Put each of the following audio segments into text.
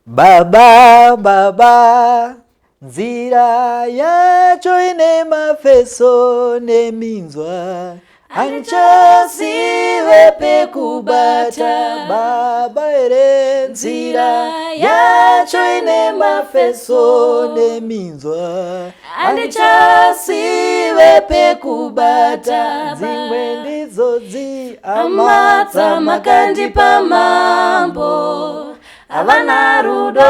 Baba, baba, nzira yacho ine mafeso neminzwa, anchasiwe pekubata. Baba ere nzira yacho ine mafeso neminzwa, anchasiwe pekubata. Zimwe ndizodzi amadza makandipa mambo, avana rudo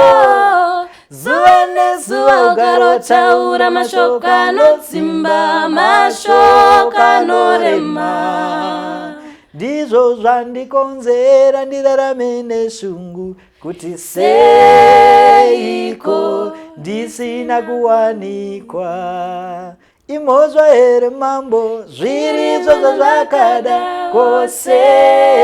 zuwa nezuwa ukarotaura mashoka anotsimba, mashoka anorema. Ndizvo zvandikonzera ndirarame neshungu, kuti seiko ndisina kuwanikwa. Imhozva here mambo zviri zvozvo zvakada, ko seiko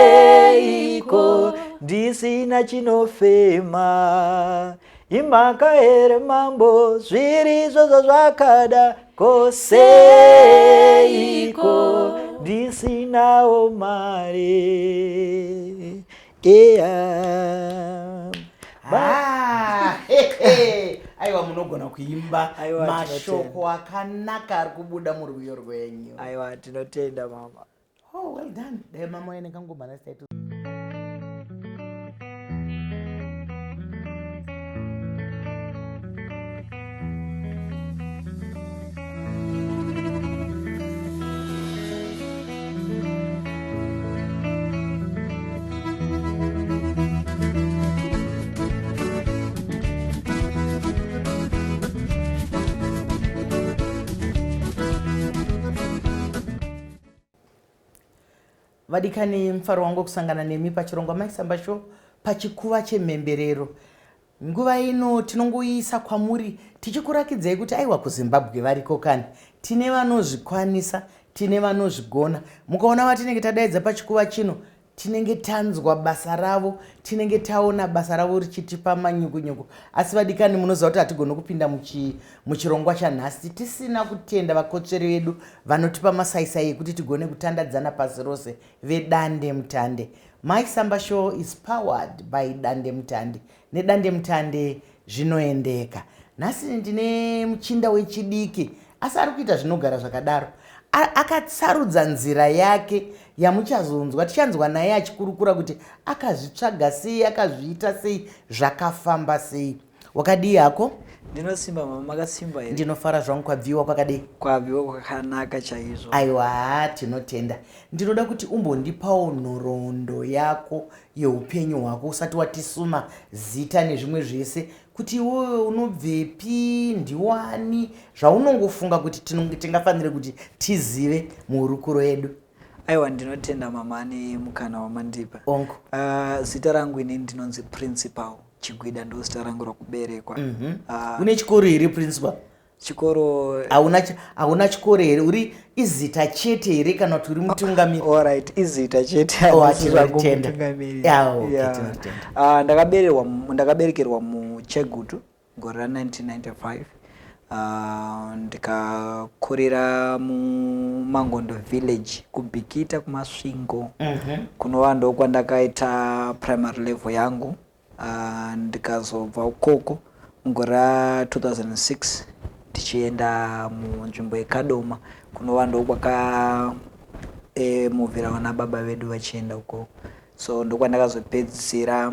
ndisina chinofema. Imhaka here mambo zviri zvozvo zvakada, ko seiko ndisinawo mari. Aiwa, munogona kuimba mashoko akanaka ari kubuda murwiyo rwenyu. Aiwa, tinotenda mama. Oh, well done. Dai mama wene kangoma na status. Vadikani, mfaro wangu kusangana nemi pachirongwa Maisamba Show pachikuva chemhemberero. Nguva ino tinongoisa kwamuri tichikurakidzai kuti aiwa kuZimbabwe variko kani. Tine vanozvikwanisa, tine vanozvigona. Mukaona vatinenge tadaidza pachikuva chino, tinenge tanzwa basa ravo, tinenge taona basa ravo richitipa manyuku-nyuku. Asi vadikani, munoziva kuti hatigoni kupinda muchirongwa chanhasi tisina kutenda vakotsveri vedu vanotipa masaisai ekuti tigone kutandadzana pasi rose vedande mutande. Maisamba Show is powered by Dande Mutande. Nedande Mutande zvinoendeka. Nhasi ndine muchinda wechidiki, asi ari kuita zvinogara zvakadaro. Akatsarudza nzira yake yamuchazonzwa, tichanzwa naye achikurukura kuti akazvitsvaga sei, akazviita sei, zvakafamba sei. Wakadii hako? Ndinosimba mama, makasimba here? Ndinofara zvangu kwabviwa kwakadei? Kwabviwa kwakanaka chaizvo. Aiwa, tinotenda. Ndinoda kuti umbondipawo nhoroondo yako yeupenyu hwako usati watisuma zita nezvimwe zvese, kuti iwewe unobvepi, ndiwani, zvaunongofunga kuti tingafanire kuti tizive muhurukuro yedu. Aiwa, ndinotenda mama nemukana wamandipa. Ongo. Zita rangu ini ndinonzi Principal Chigwida, ndo zita rangu rakuberekwa. Une chikoro here Principal? Chikoro hauna chikoro here, uri izita chete here kana kuti uri mutungamiri? Alright, izita chete. Ndakaberekerwa muChegutu gore ra1995. Ndikakurira muMangondo village kuBikita kuMasvingo. Kunova ndo kwandakaita primary level yangu. Ndikazobva ukoko mugore ra2006 tichienda munzvimbo yeKadoma, kunova ndo kwakamuvhira vana baba vedu vachienda ukoko. So ndokwandakazopedzisira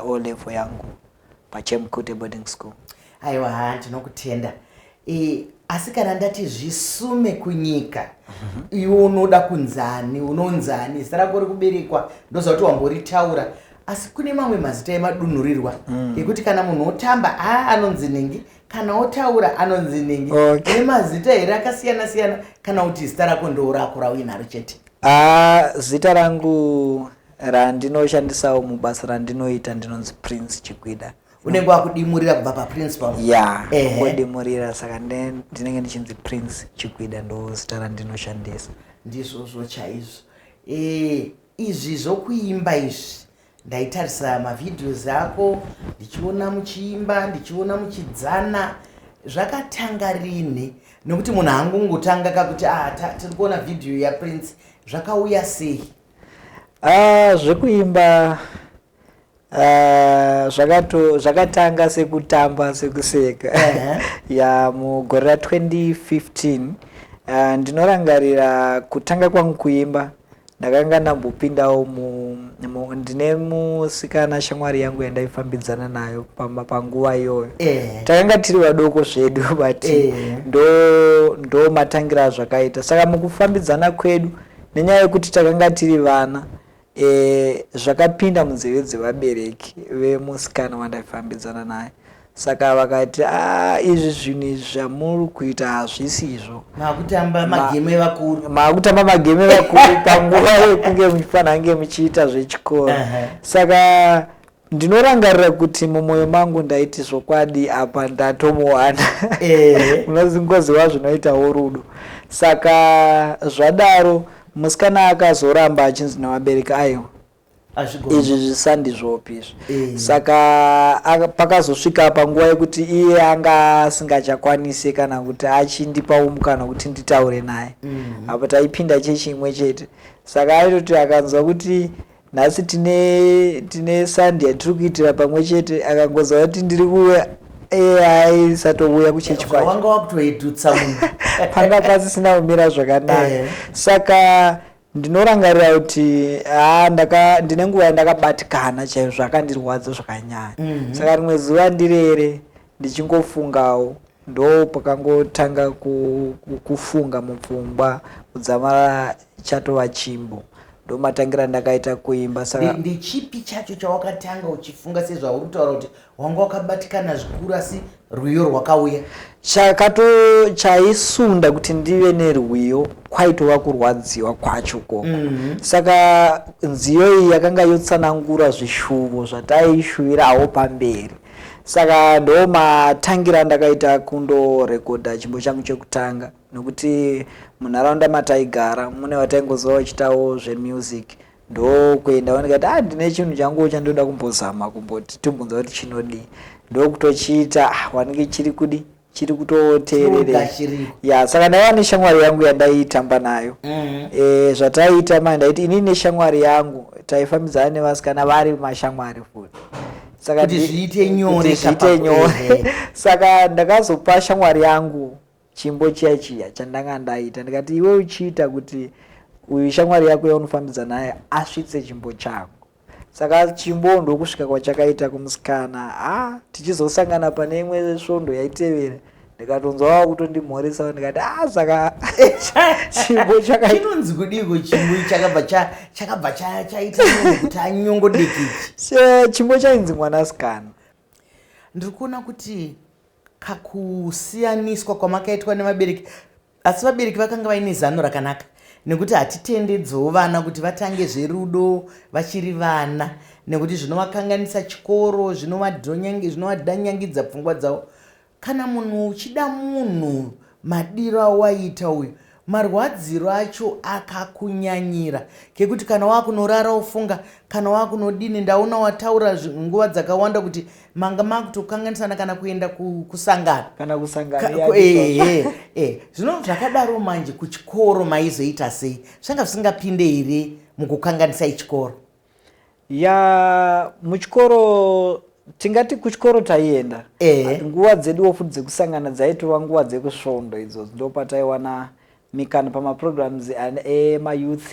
O level yangu paChemkute boarding school. Aiwa, ndinokutenda. Asi kana ndati zvisume kunyika, iwe unoda kunzani, unonzani, zita rako rekuberekwa ndoziva kuti wamboritaura. Asi kune mamwe mazita emadunhurirwa ekuti kana munhu otamba anonzi ningi, kana otaura anonzi ningi. Ine mazita here akasiyana-siyana kana kuti zita rako ndo rako rauinaro chete? Zita rangu randinoshandisawo mubasa randinoita ndinonzi Prince Chigwida. Unenge wakudimurira kubva paprincipal? Yeah, kudimurira, saka ndinenge ndichinzi Prince Chigwida ndo zita randinoshandisa. Ndizvozvo chaizvo. Izvi zvokuimba izvi ndaitarisa mavidhios ako, ndichiona muchiimba, ndichiona muchidzana. Zvakatanga rini? Nokuti munhu angongotanga kakuti tiri kuona vidhiyo yaPrince, zvakauya sei? Zvekuimba zvakatanga sekutamba sekuseka ya mugore ra 2015 ndinorangarira kutanga kwangu kuimba ndakanga ndambopindawo ndine musikana shamwari yangu yandaifambidzana nayo panguva iyoyo takanga tiri vadoko zvedu but ndo matangira zvakaita saka mukufambidzana kwedu nenyaya yekuti takanga tiri vana zvakapinda munzeve dzevabereki vemusikana wandaifambidzana naye saka vakati izvi zvinhu zvamuri kuita hazvisizvo makutamba mageme vakuru panguva yekunge muchifanira muchiita zvechikoro saka ndinorangarira kuti mumwoyo mangu ndaiti zvokwadi apa ndatomuwana unozingoziva zvinoitawo rudo saka zvadaro musikana akazoramba achinzi navabereki aiwa izvi zvisandizvopi saka pakazosvika panguva yekuti iye anga asingachakwanisi kana kuti achindipawo mukana kuti nditaure naye apo taipinda chechi imwe chete saka aitoti akanzwa kuti nhasi tine sandi yatiri kuitira pamwe chete akangoziva kuti ndiri kuuya aisatouya kuchechi kwacho panga pasisina kumira zvakanaka saka ndinorangarira kuti ndine nguva yandakabatikana chaizvo zvakandirwadza zvakanyanya saka rimwe zuva ndirere ndichingofungawo ndo pakangotanga kufunga mupfungwa kudzamara chatova chimbo ndo matangira ndakaita kuimba saka ndechipi chacho chawakatanga uchifunga sezvauri kutaura kuti wanga wakabatikana zvikuru asi rwiyo rwakauya chaisunda kuti ndive nerwiyo kwaitova kurwadziwa kwachoko saka nziyo iyi yakanga yotsanangura zvishuvo zvataishuvirawo pamberi saka ndo matangira ndakaita kundorekodha chimbo changu chekutanga nokuti munharaunda mataigara mune vataingoziva vachitawo zvemusic ndo kuendawo ndikati ndine chinhu changu chandoda kumbozama kumboti timbunza kuti chinodii ndokutochiita wanenge chiri kutoteerera saka ndaiva neshamwari yangu yandaitamba nayo zvataita ndaiti inini neshamwari yangu taifambidzana nevasikana vari mashamwari futi saka kuti zviite nyore saka ndakazopa shamwari yangu chimbo chiya chandanga ndaita ndikati iwe uchiita kuti uyu shamwari yako yaunofambidzana naye asvitse chimbo changu saka chimbo ndokusvika kwachakaita kumusikana tichizosangana pane imwe svondo yaitevera ndikatonzwawo kutondimhoresa ndikati saka chimbo chinonzi kudiko chimbo chakabva chaita kuti anyongodekichi chimbo chainzi mwanasikana. Ndiri kuona kuti kakusiyaniswa kwamakaitwa nevabereki asi vabereki vakanga vaine zano rakanaka nekuti hatitendedzowo vana kuti vatange zverudo vachiri vana nekuti zvinovakanganisa chikoro zvinovadhanyangidza pfungwa dzavo. Kana munhu uchida munhu madiro awaita uyu marwadziro acho akakunyanyira kekuti kana wakunorara ufunga kana wakunodini ndaona wataura nguva dzakawanda kuti manga makutokanganisana kana kuenda kusangana zvino zvakadaro manje kuchikoro maizoita sei zvanga zvisingapinde here mukukanganisa ichikoro muchikoro tingati kuchikoro taienda nguva dzeduwo futi dzekusangana dzaitova nguva dzekusvondo idzodzo ndopataiwana mikana pamaprograms emayouth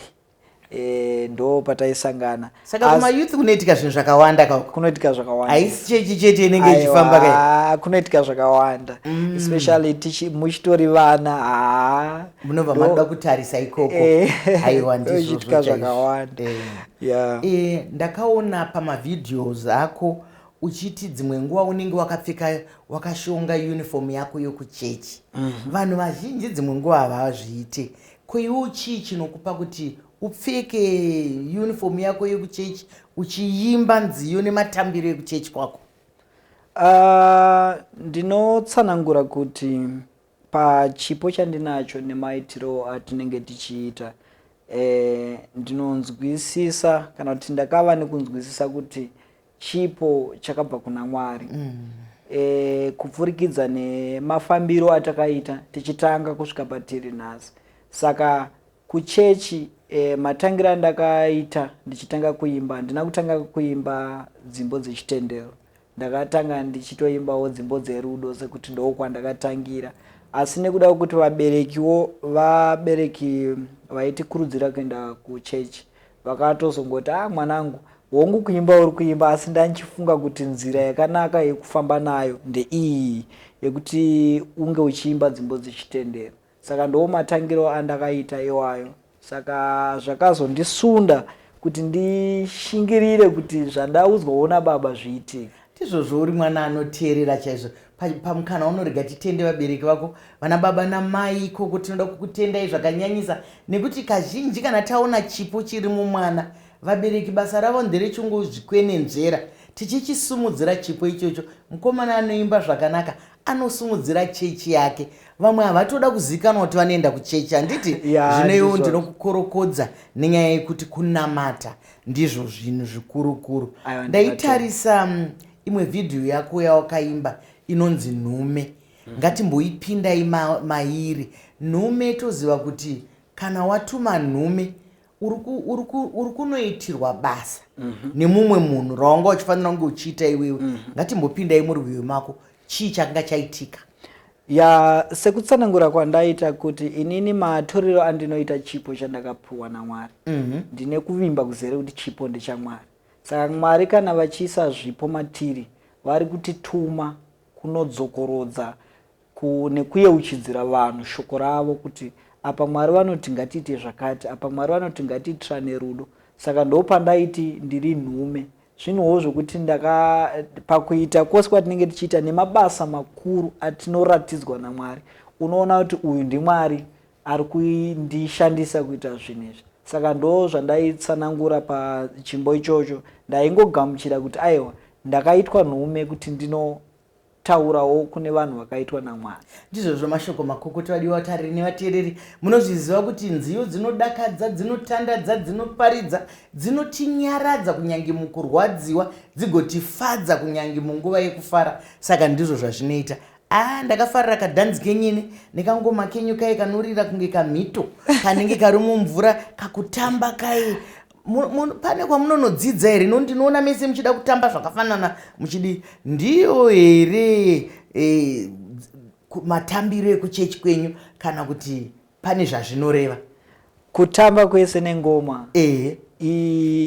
ndo pataisangana saka kumayouth kunoitika zvinhu zvakawanda kunoitika zvakawanda haisi chechi chete inenge ichifamba kunoitika zvakawanda especially muchitori vana munobva madoda kutarisa ikoko aiwa ndizvoitika zvakawanda ndakaona pamavidheos ako uchiti dzimwe nguva unenge wakapfeka wakashonga uniform yako yokuchechi vanhu vazhinji dzimwe nguva havazviite kweiwo chii chinokupa kuti upfeke uniform yako yokuchechi uchiimba nziyo nematambiro ekuchechi kwako? Ndinotsanangura kuti pachipo chandinacho nemaitiro atinenge tichiita ndinonzwisisa kana kuti ndakava nekunzwisisa kuti chipo chakabva kuna Mwari kupfurikidza nemafambiro atakaita tichitanga kusvika patiri nhasi. Saka kuchechi matangira ndakaita ndichitanga kuimba ndina kutanga kuimba dzimbo dzechitendero ndakatanga ndichitoimbawo dzimbo dzerudo sekuti ndokwandakatangira, asi nekuda kuti vabereki vaitikurudzira kuenda kuchechi vakatozongoti mwanangu wongu kuimba uri kuimba, asi ndanchifunga kuti nzira yakanaka yekufamba nayo ndeiyi yekuti unge uchiimba dzimbo dzechitendero. Saka ndo matangiro andakaita iwayo. Saka zvakazondisunda kuti ndishingirire kuti zvandaudzwaona baba zviitike. Ndizvo zvouri mwana anoteerera chaizvo pamukana unorega titende vabereki vako vana baba namai ikoko tinoda kukutendai zvakanyanyisa, nekuti kazhinji kana taona chipo chiri mumwana vabereki basa ravo nderechungozvikwenenzvera tichichisumudzira chipo ichocho. Mukomana anoimba zvakanaka anosumudzira chechi yake, vamwe havatoda kuzikanwa kuti vanoenda kuchechi. Handiti zvinewo ndinokukorokodza nenyaya yekuti kunamata ndizvo zvinhu zvikurukuru. Ndaitarisa imwe vhidhiyo yako yawakaimba inonzi Nhume. Ngatimboipindai mairi. Nhume toziva kuti kana watuma nhume uri kunoitirwa basa nemumwe munhu rawanga uchifanira kunge uchiita iwewe. Ngatimbopindai murwiyo mako, chii changa chaitika? Sekutsanangura kwandaita kuti inini matorero andinoita chipo chandakapuwa naMwari, ndine kuvimba kuzere kuti chipo ndechaMwari. Saka Mwari kana vachiisa zvipo matiri vari kutituma kunodzokorodza nekuyeuchidzira vanhu shoko ravo kuti apa Mwari vanoti ngatiite zvakati, apa Mwari vanoti ngatiitirane rudo. Saka ndopandaiti ndiri nhume. Zvinhuwo zvokuti pakuita kwose kwatinenge tichiita nemabasa makuru atinoratidzwa naMwari, unoona kuti uyu ndiMwari ari kundishandisa kuita zvinezvi. Saka ndo zvandaitsanangura pachimbo ichocho. Ndaingogamuchira kuti aiwa ndakaitwa nhume kuti ndinotaurawo kune vanhu vakaitwa naMwari. Ndizvo mashoko makokota vadiwa tariri nevateereri, munozviziva kuti nziyo dzinodakadza, dzinotandadza, dzinoparidza, dzinotinyaradza kunyange mukurwadziwa, dzigotifadza kunyange munguva yekufara. Saka ndizvo zvazvinoita. Ndakafarira kadhanzi kenyini nekangoma kenyu kai kanorira kunge kamhito kanenge kari mumvura kakutamba kai. Pane kwamunonodzidza here? Ndinoona mese muchida kutamba zvakafanana muchidi ndiyo here matambiro ekuchechi kwenyu, kana kuti pane zvazvinoreva? Kutamba kwese nengoma.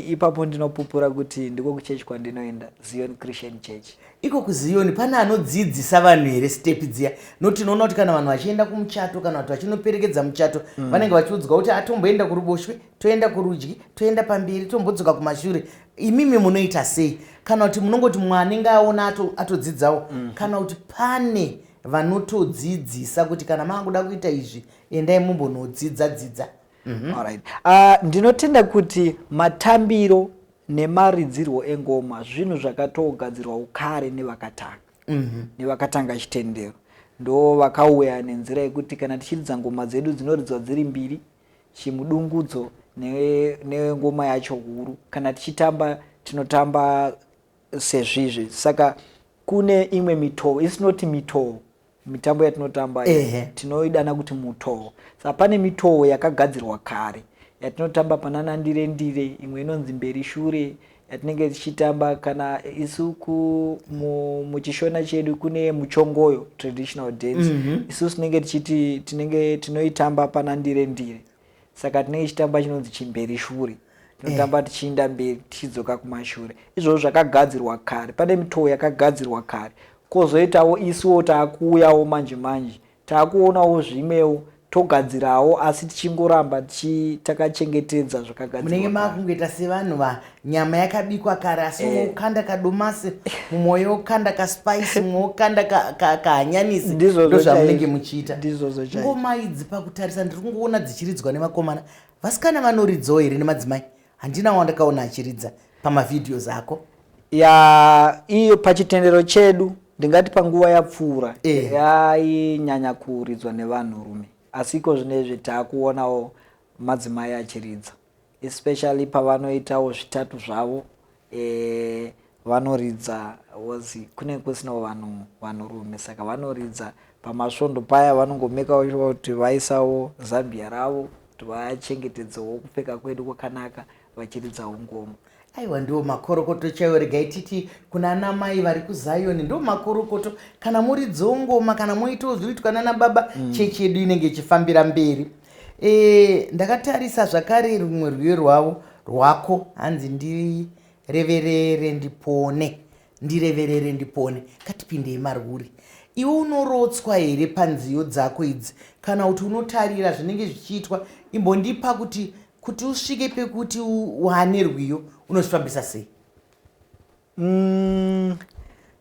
Ipapo ndinopupura kuti ndiko kuchechi kwandinoenda, Zion Christian Church. Iko kuZion pane anodzidzisa vanhu here step dziya? Noti noona kuti kana vanhu vachienda kumuchato kana kuti vachinoperekedza muchato vanenge vachiudzwa kuti atomboenda kuruboshwe, toenda kurudyi, toenda pamberi, tombodzoka kumashure. Imimi munoita sei? Kana kuti munongoti mwanenge aona atodzidzawo, kana kuti pane vanotodzidzisa kuti kana makuda kuita izvi endai mumbonodzidza? Alright. Ndinotenda kuti matambiro nemaridzirwo engoma zvinhu zvakatogadzirwa ukare nevakatanga chitendero. Ndo vakauya nenzira yekuti kana tichiridza ngoma dzedu dzinoridzwa dziri mbiri, chimudungudzo nengoma yacho huru, kana tichitamba tinotamba sezvizvi. Saka kune imwe mitoo, isinoti mitoo, mitambo yatinotamba tinoidana kuti mutoo. Saka pane mitoo yakagadzirwa kare yatinotamba panana ndire, imwe inonzi mberi shure yatinenge tichitamba. Kana isuku muchishona chedu kune muchongoyo, traditional dance. Isusu tinenge tinoitamba pana ndire. Saka tinenge tichitamba chinonzi chimberi shure, tinotamba tichienda mberi tichidzoka kumashure. Izvo zvakagadzirwa kare, pane mitoo yakagadzirwa kare. Kozoitawo isuwo taakuuyawo manje taakuonawo zvimwewo togadzirawo, asi tichingoramba takachengetedza zvakagadzirwa. Munenge makungoita sevanhu nyama yakabikwa kare, asi mumwe ukanda kadomasi, mumwe ukanda kaspice, mumwe ukanda kahanyanisi. Ndizvo zvamunenge muchiita. Ngoma idzi pakutarisa ndiri kungoona dzichiridzwa nemakomana. Vasikana vanoridzawo here nemadzimai? Handina wandakaona achiridza pamavhidhiyo ako. Iyo pachitendero chedu ndingati panguva yapfuura yainyanya kuridzwa nevanhurume, asi iko zvinezvi taakuonawo madzimai achiridza, especially pavanoitawo zvitatu zvavo. Vanoridza kune kusinawo vanhurume, saka vanoridza pamasvondo paya vanongomekawo kuti vaisawo zambia ravo kuti vachengetedzewo kupfeka kwedu kwakanaka vachiridzawo ngoma. aiwa ndo makorokoto chaiwo. Regai titi kuna ana mai vari kuZion ndo makorokoto. Kana muri dzongoma kana moitawo zvinoitwa nana baba, chechi yedu inenge ichifambira mberi. Ndakatarisa zvakare rumwe rwiyo rwako, hanzi ndireverere ndipone. Katipindei marwuri. Iwe unorotswa here panziyo dzako idzi kana kuti unotarira zvinenge zvichiitwa? Imbondipa kuti usvike pekuti wane rwiyo unozvifambisa sei?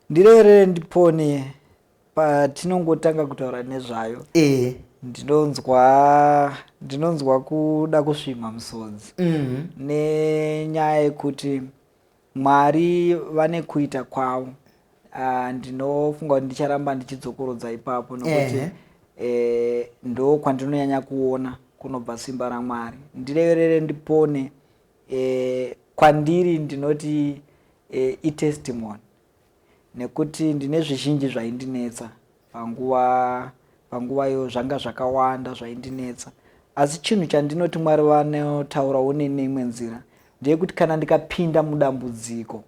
Ndireverere ndipone patinongotanga kutaura nezvayo. Ndinonzwa kuda kusvima musodzi nenyaya yekuti Mwari vane kuita kwavo. Ndinofunga kuti ndicharamba ndichidzokorodza ipapo nokuti ndo kwandinonyanya kuona kunobva simba raMwari. Ndireverere ndipone kwandiri ndinoti itestimony, nekuti ndine zvizhinji zvaindinetsa panguvayo, zvanga zvakawanda zvaindinetsa. Asi chinhu chandinoti Mwari vanotaurawo neimwe nzira ndeyekuti kana ndikapinda mudambudziko,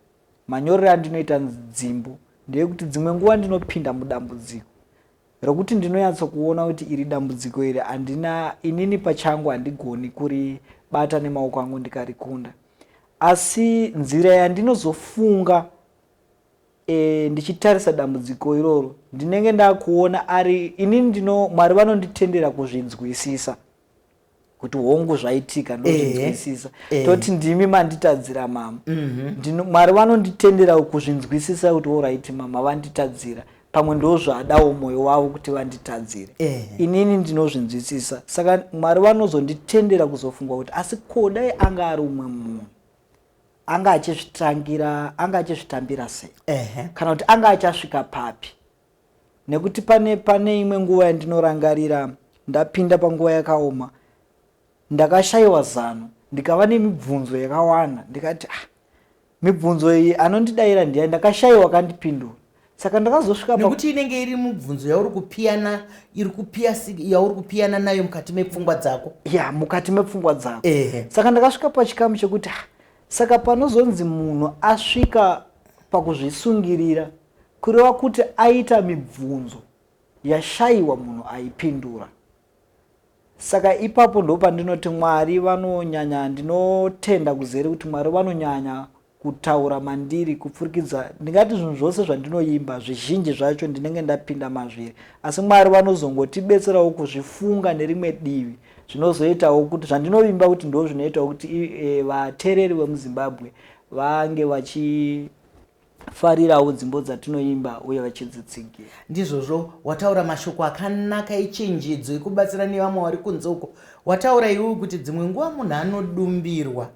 manyorero andinoita nzimbo ndeyekuti dzimwe nguva ndinopinda mudambudziko rokuti ndinonyatsa kuona kuti iri dambudziko iri inini pachangu handigoni kuribata nemaoko angu ndikarikunda. Asi nzira yandinozofunga ndichitarisa dambudziko iroro, ndinenge ndakuona inini Mwari vanonditendera kuzvinzwisisa kuti hongu zvaitika ndozvinzwisisa. Toti ndimi manditadzira mama. Mwari vanonditendera kuzvinzwisisa kuti alright mama vanditadzira, pamwe ndozvadawo mwoyo wavo kuti vanditadzire. Inini ndinozvinzwisisa. Saka Mwari vanozonditendera kuzofunga kuti asi kodai anga ari umwe munhu, anga achizvitambira sei, kana kuti anga achasvika papi. Nekuti pane imwe nguva yandinorangarira ndapinda panguva yakaoma, ndakashayiwa zano, ndikava nemibvunzo yakawanda. Ndikati mibvunzo iyi anondidayira ndiye, ndakashayiwa kandipindura. Saka ndakazosvika nekuti inenge iri mibvunzo yauri kupiyana nayo mukati mepfungwa dzako. Mukati mepfungwa dzako. Saka ndakasvika pachikamu chekuti saka panozonzi munhu asvika pakuzvisungirira kureva kuti aita mibvunzo yashayiwa munhu aipindura. Saka ipapo ndo pandinoti Mwari vanonyanya, ndinotenda kuzere kuti Mwari vanonyanya kutaura mandiri kupfurikidza. Ndingati zvinhu zvose zvandinoimba zvizhinji zvacho ndinenge ndapinda mazviri, asi Mwari vanozongotibetserawo kuzvifunga nerimwe divi, zvinozoitawo kuti zvandinoimba kuti ndo zvinoitawo kuti vateereri vemuZimbabwe vange vachifarirawo dzimbo dzatinoimba uye vachidzitsigira. Ndizvozvo wataura mashoko akanaka echenjedzo yekubatsira nevamwe vari kunze uko. Wataura iwe kuti dzimwe nguva munhu anodumbirwa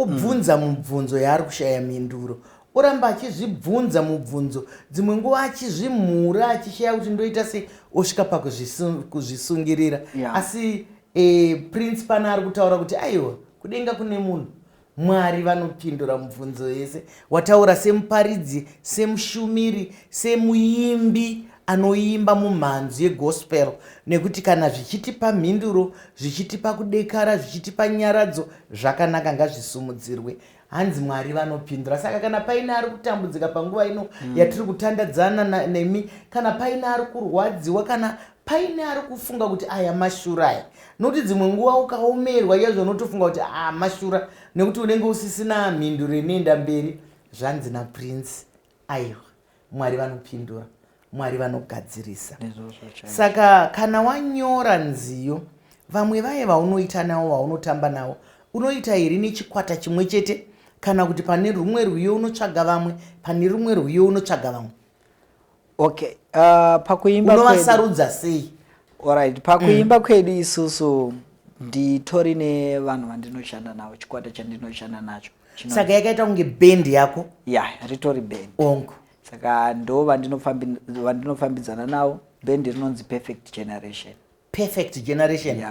obvunza mubvunzo yaari kushaya mhinduro, oramba achizvibvunza mubvunzo, dzimwe nguva achizvimhura achishaya kuti ndoita sei, osvika pakuzvisungirira. Asi Prince pana ari kutaura kuti aiwa kudenga kune munhu, Mwari vanopindura mubvunzo yese. Wataura semuparidzi, semushumiri, semuimbi anoimba mumhanzi yegospel, nekuti kana zvichitipa mhinduro, zvichitipa kudekara, zvichitipa nyaradzo, zvakanaka ngazvisumudzirwe. Hanzi Mwari vanopindura. Saka kana paine ari kutambudzika panguva ino yatiri kutandadzana nemi, kana paine ari kurwadziwa, kana paine ari kufunga kuti aya mashura aya, nokuti dzimwe nguva ukaomerwa yazvo unotofunga kuti mashura, nekuti unenge usisina mhinduro inoenda mberi. Zvanzi naPrince, aiwa Mwari vanopindura, Mwari vanogadzirisa. Saka kana wanyora nziyo, vamwe vaye vaunoita navo, vaunotamba navo, unoita iri nechikwata chimwe chete, kana kuti pane rumwe rwiyo unotsvaga vamwe, pane rumwe rwiyo unotsvaga vamwe? Pakuimba unovasarudza sei? Alright, pakuimba kwedu isusu nditori nevanhu vandinoshanda navo, chikwata chandinoshanda nacho. Saka yakaita kunge band yako? Ritori band. Ongo. Saka ndo vandinofambidzana navo. Band rinonzi Perfect Generation. Perfect Generation?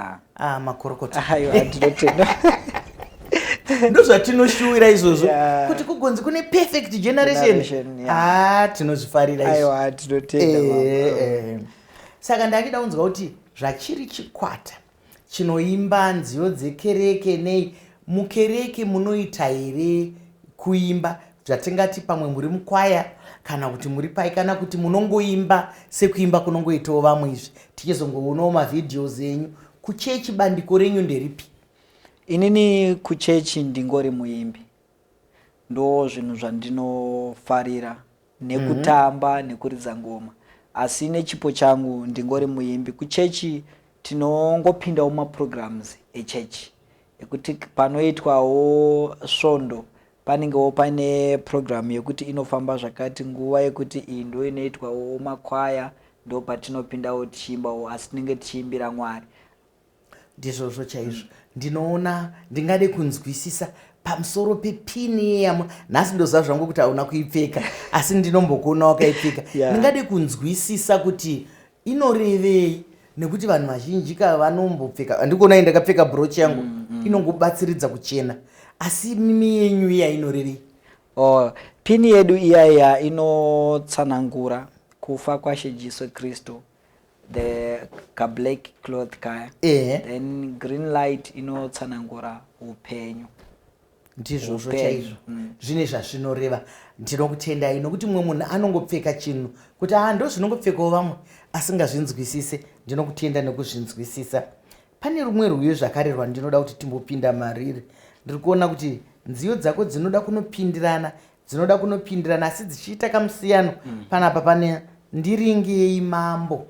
Makorokota. Ndinotenda. Ndozvatinoshuwira izvozvo kuti kugonzi kune Perfect Generation. Tinozvifarira izvo. Tinotenda. Saka ndakida kunzwa kuti zvachiri chikwata chinoimba nziyo dzekereke nei, mukereke munoita here kuimba zvatingati pamwe muri mukwaya kana kuti muri pai kana kuti munongoimba sekuimba kunongoitawo vamwe izvi tichizongoonawo mavhidhios enyu kuchechi bandiko renyu nderipi? Inini kuchechi ndingori muimbi, ndo zvinhu zvandinofarira nekutamba nekuridza ngoma, asi nechipo changu ndingori muimbi. Kuchechi tinongopindawo maprograms echechi ekuti panoitwawo svondo panengewo pane program yekuti inofamba zvakati, nguva yekuti iyi ndo inoitwawo makwaya, ndo patinopindawo tichiimbawo, asi tinenge tichiimbira Mwari. Ndizvozvo chaizvo ndinoona ndingade kunzwisisa pamusoro pepini yamo. Nhasi ndoziva zvangu kuti hauna kuipfeka asi ndinombokuona wakaipfeka. Ndingade kunzwisisa kuti inorevei, nekuti vanhu vazhinji vanombopfeka, handikuona ndakapfeka brochi yangu inongobatsiridza kuchena, asi mimi yenyu iya inorevei? Pini yedu iyaya inotsanangura kufa kwaShe Jesu Kristu, the black cloth kaya. Then green light inotsanangura upenyu. Ndizvozvo chaizvo zvine zvazvinoreva. Ndinokutendai nokuti mumwe munhu anongopfeka chinhu kuti ndo zvinongopfekawo vamwe asingazvinzwisise. Ndinokutenda nekuzvinzwisisa. Pane rumwe rwiyo zvakare rwandinoda kuti timbopinda mariri. Ndiri kuona kuti nziyo dzako dzinoda kunopindirana asi dzichiita kamusiyano. Panapa pane ndiringei mambo,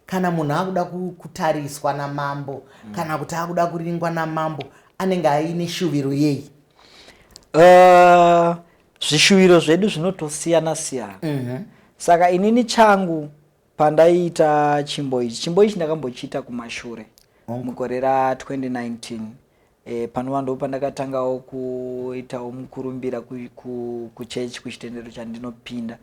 kana munhu akuda kutariswa namambo kana kuti akuda kuringwa namambo anenge aine shuviro yei? Zvishuviro zvedu zvinotosiyana siyana. Saka inini changu pandaita chimbo ichi ndakambochiita kumashure mugore ra2019. Panova ndo pandakatangawo kuitawo mukurumbira kuchechi kuchitendero chandinopinda.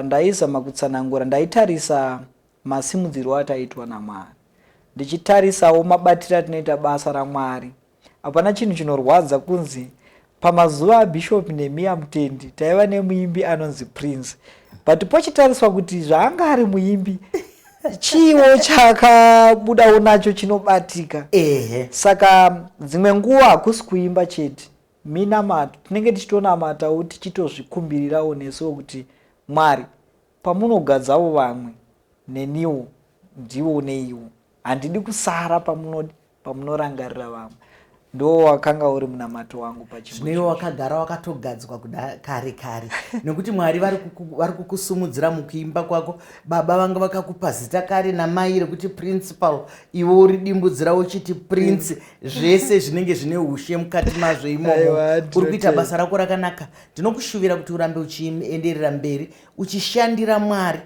Ndaizama kutsanangura, ndaitarisa masimudziro ataitwa naMwari, ndichitarisawo mabatiro atinoita basa raMwari. Hapana chinhu chinorwadza kunzi pamazuva aBishop Nehemiah Mutendi taiva nemuimbi anonzi Prince, but pochitariswa kuti zvaanga ari muimbi chiwo chakabudawo nacho chinobatika. Saka dzimwe nguva hakusi kuimba chete, minamato tinenge tichitonamatawo tichitozvikumbirirawo nesuwo kuti Mwari pamunogadzawo vamwe neniwo ndiwo neiwo, handidi kusara pamunorangarira vamwe. Ndo wakanga uri munamato wangu pachimbo. Zvino wakagara wakatogadzwa kare kare nekuti Mwari vari kukusumudzira mukuimba kwako. Baba vanga vakakupa zita kare namai rekuti Principal, iwe uri dimbudzira uchiti Prince. Zvese zvinenge zvine ushe mukati mazvo imomo. Uri kuita basa rako rakanaka. Ndinokushuvira kuti urambe uchienderera mberi uchishandira Mwari.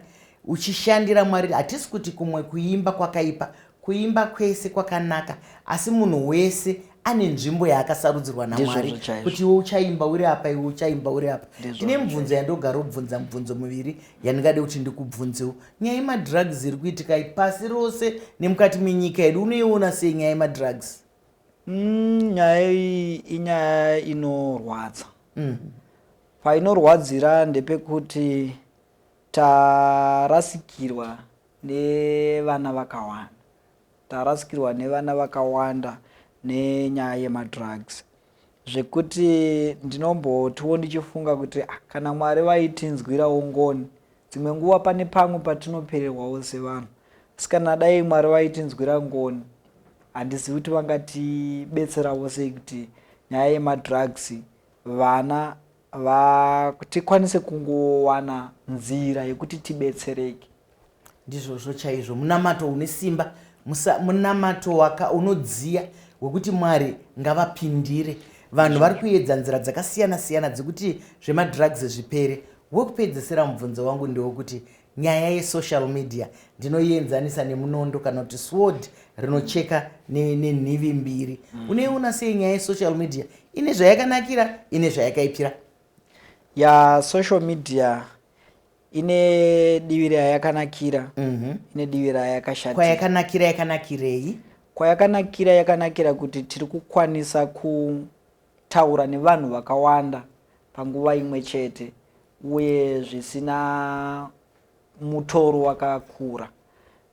Hatisi kuti kumwe kuimba kwakaipa, kuimba kwese kwakanaka, asi munhu wese ane nzvimbo yaakasarudzirwa naMwari kuti iwe uchaimba uri apa, iwe uchaimba uri apa. Ndine mibvunzo yandogara kubvunza mibvunzo miviri yandingade kuti ndikubvunzewo. Nyaya yemadrugs iri kuitika pasi rose nemukati menyika yedu, unoiona sei nyaya yemadrugs? Nyaya iyi inyaya inorwadza. Painorwadzira ndepekuti tarasikirwa nevana vakawanda nenyaya yemadrugs, zvekuti ndinombotiwo ndichifunga kuti kana Mwari vaitinzwirawo ngoni, dzimwe nguva pane pamwe patinopererwawo sevanhu, asi kana dai Mwari vaitinzwira ngoni handizivi kuti vangatibetserawo sei kuti nyaya yemadrugs vana tikwanise kungowana nzira yekuti tibetsereke. Ndizvozvo chaizvo, munamato une simba, munamato unodziya wekuti Mwari ngavapindire. Vanhu vari kuedza nzira dzakasiyana siyana dzekuti zvemadrugs zvipere. Wekupedzesera mubvunzo wangu ndewekuti nyaya yesocial media ndinoienzanisa nemunondo kana kuti sword rinocheka nenhivi mbiri. Unoiona sei nyaya yesocial media? Ine zvayakanakira, ine zvayakaipira. Social media ine divi rayakanakira, ine divi rayakashatira. Kwayakanakira yakanakirei? Yakanakira kuti tiri kukwanisa kutaura nevanhu vakawanda panguva imwe chete uye zvisina mutoro wakakura.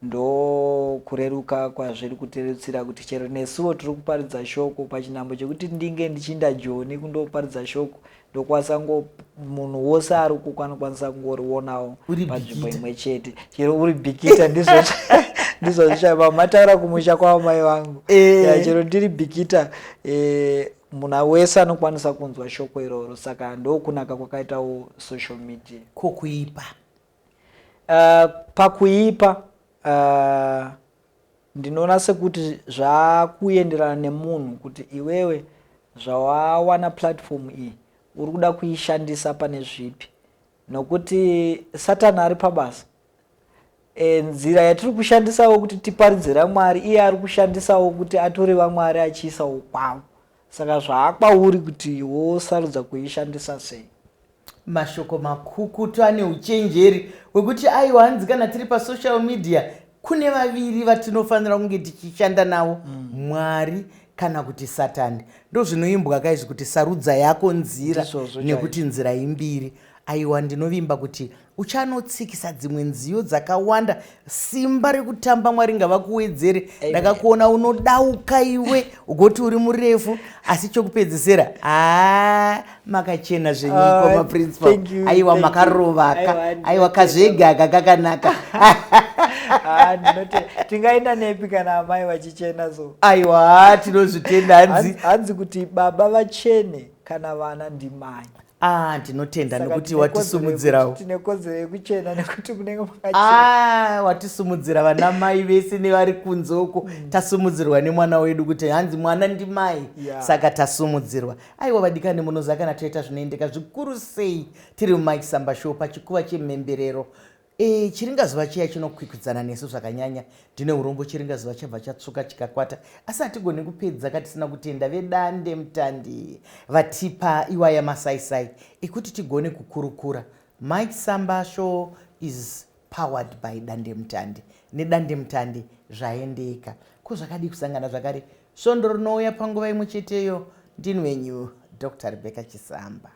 ndo kureruka kwazviri kuterutsira kuti chero nesuwo tiri kuparidza shoko pachinhambo chekuti ndinge ndichinda Joni kundoparidza shoko ndokwasango munhu wose ari kuko anokwanisa kungorionawo panzvimbo imwe chete chero uri bhikita ndizvo zvichaiva mataura kumusha kwamai vangu chero ndiri bhikita munhu wese anokwanisa kunzwa shoko iroro saka ndokunaka kwakaitawo social media. Kokuipa pakuipa ndinoona sekuti zvakuenderana nemunhu kuti iwewe zvawawana platform iyi uri kuda kuishandisa pane zvipi, nokuti Satani ari pabasa. Nzira yatiri kushandisawo kuti tiparidzira Mwari iye ari kushandisawo kuti atore vaMwari achiisawo kwavo, saka zvaakwauri kuti wosarudza kuishandisa sei. Mashoko makukutu ane uchenjeri wekuti aiwa hanzi kana tiri pasocial media kune vaviri vatinofanira kunge tichishanda navo, Mwari kana kuti Satani. Ndo zvinoimbwa kaizvi kuti sarudza yako nzira nekuti nzira imbiri. Aiwa ndinovimba kuti uchanotsikisa dzimwe nziyo dzakawanda, simba rekutamba Mwari ngavakuwedzere. Ndakakuona unodauka iwe ugoti uri murefu asi chokupedzisira makachena zvenyiko maprincipal. Aiwa makarovaka, aiwa kazvega aka kakanaka. Tingaenda nepi kana amai vachichena so? Aiwa tinozvitenda hanzi kuti baba vachene kana vana ndimai. Tinotenda nekuti watisumudzirawo. Tinekodzero yekuchena nekuti kunenge makachena. Watisumudzira vana mai vese nevari kunze uko. Tasumudzirwa nemwana wedu kuti hanzi mwana ndimai. Saka tasumudzirwa. Aiwa vadikani munoziva kana toita zvinoendeka zvikuru sei tiri muMike Samba Show pachikuva chemhemberero. Chiringazuva chiya chinokwikwidzana nesu zvakanyanya. Ndine urombo chiringazuva chabva chatsuka chikakwata. Asi hatigoni kupedza katisina kutenda vedande mutandi vatipa iwaya masaisai ekuti tigone kukurukura. Mike Samba Show is powered by dande mutandi. Nedande mutandi zvaendeka. Ko zvakadi kusangana zvakare. Svondo rinouya panguva imwe cheteyo. Ndini wenyu Dr. Rebecca Chisamba.